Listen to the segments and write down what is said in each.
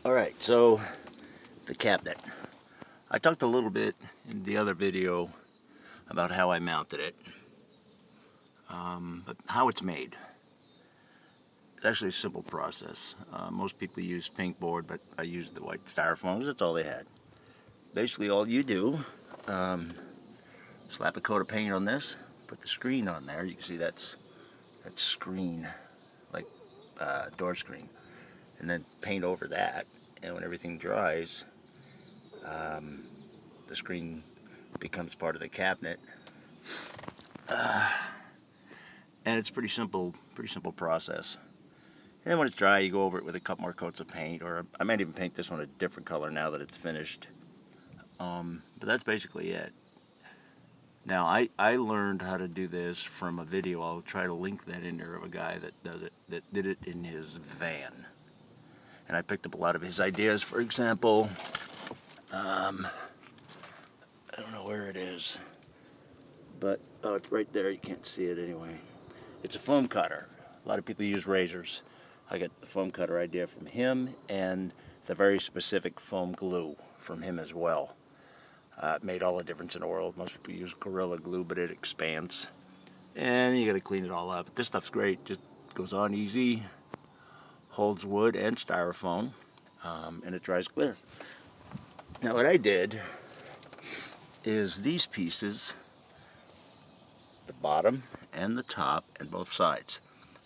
Alright, so the cabinet. I talked a little bit in the other video about how I mounted it, but how it's made. It's actually a simple process. Most people use pink board, but I used the white styrofoam because that's all they had. Basically all you do, slap a coat of paint on this, put the screen on there. You can see that's screen, like door screen, and then paint over that. And when everything dries, the screen becomes part of the cabinet. And it's pretty simple process. And then when it's dry, you go over it with a couple more coats of paint, or I might even paint this one a different color now that it's finished. But that's basically it. Now, I learned how to do this from a video. I'll try to link that in there of a guy that did it in his van. And I picked up a lot of his ideas. For example, I don't know where it is, but oh, it's right there. You can't see it anyway. It's a foam cutter. A lot of people use razors. I got the foam cutter idea from him, and it's a very specific foam glue from him as well. It made all the difference in the world. Most people use Gorilla Glue, but it expands. And you got to clean it all up. This stuff's great. Just goes on easy. Holds wood and styrofoam, and it dries clear. Now what I did is these pieces, the bottom and the top and both sides,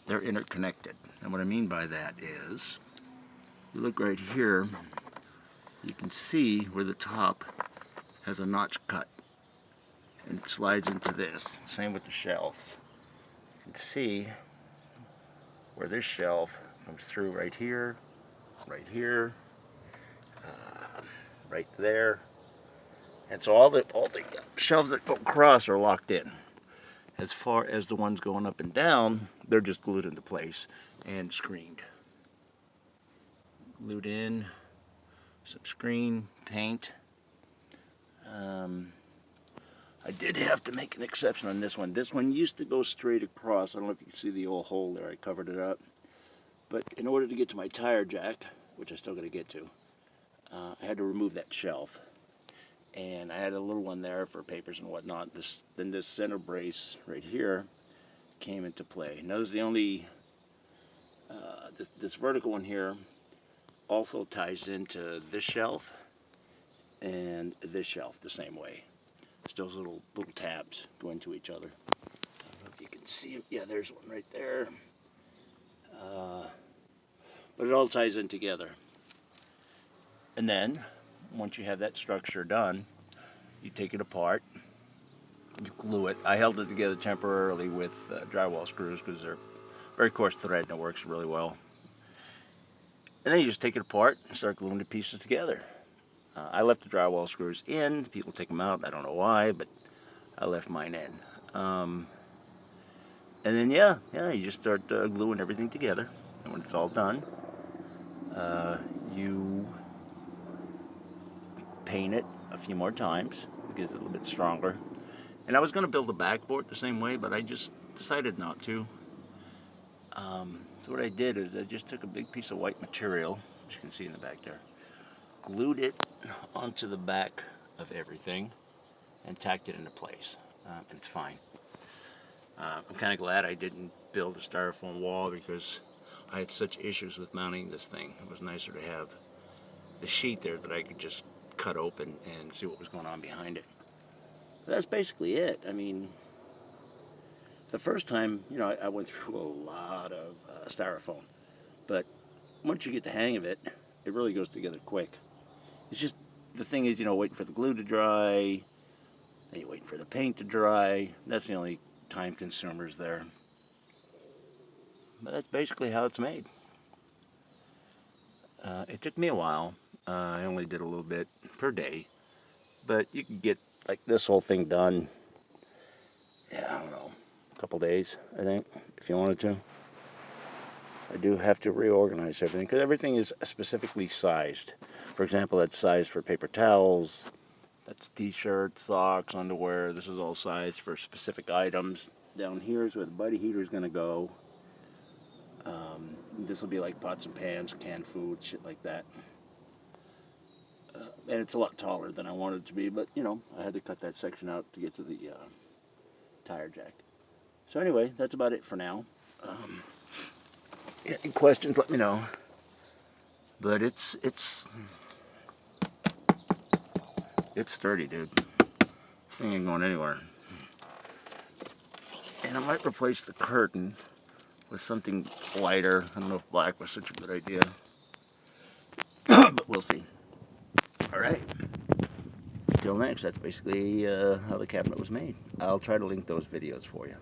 they're interconnected. And what I mean by that is, you look right here, you can see where the top has a notch cut and it slides into this. Same with the shelves. You can see where this shelf comes through right here, right there. And so all the shelves that go across are locked in. As far as the ones going up and down, they're just glued into place and screened. Glued in, some screen, paint. I did have to make an exception on this one. This one used to go straight across. I don't know if you can see the old hole there. I covered it up. But in order to get to my tire jack, which I still got to get to, I had to remove that shelf. And I had a little one there for papers and whatnot. Then this center brace right here came into play. Now this is the only, this vertical one here also ties into this shelf and this shelf the same way. It's those little tabs go into each other. I don't know if you can see them. Yeah, there's one right there. But it all ties in together. And then, once you have that structure done, you take it apart, you glue it. I held it together temporarily with drywall screws because they're very coarse thread and it works really well. And then you just take it apart and start gluing the pieces together. I left the drywall screws in. People take them out. I don't know why, but I left mine in. And then, yeah, you just start gluing everything together. And when it's all done, you paint it a few more times. It gets it a little bit stronger. And I was going to build a backboard the same way, but I just decided not to. So what I did is I just took a big piece of white material, as you can see in the back there, glued it onto the back of everything, and tacked it into place. And it's fine. I'm kind of glad I didn't build a styrofoam wall because I had such issues with mounting this thing. It was nicer to have the sheet there that I could just cut open and see what was going on behind it. But that's basically it. I mean, the first time, you know, I went through a lot of styrofoam. But once you get the hang of it, it really goes together quick. It's just, the thing is, you know, waiting for the glue to dry, then you're waiting for the paint to dry. That's the only time consumers there. But that's basically how it's made. It took me a while. I only did a little bit per day. But you can get like this whole thing done, yeah, I don't know, a couple days, I think, if you wanted to. I do have to reorganize everything because everything is specifically sized. For example, that's sized for paper towels, that's t-shirts, socks, underwear. This is all sized for specific items. Down here is where the buddy heater is going to go. This will be like pots and pans, canned food, shit like that. And it's a lot taller than I wanted it to be, but you know, I had to cut that section out to get to the tire jack. So anyway, that's about it for now. Any questions, let me know. But it's sturdy, dude. This thing ain't going anywhere. And I might replace the curtain with something lighter. I don't know if black was such a good idea. But we'll see. Alright. Till next, that's basically how the cabinet was made. I'll try to link those videos for you.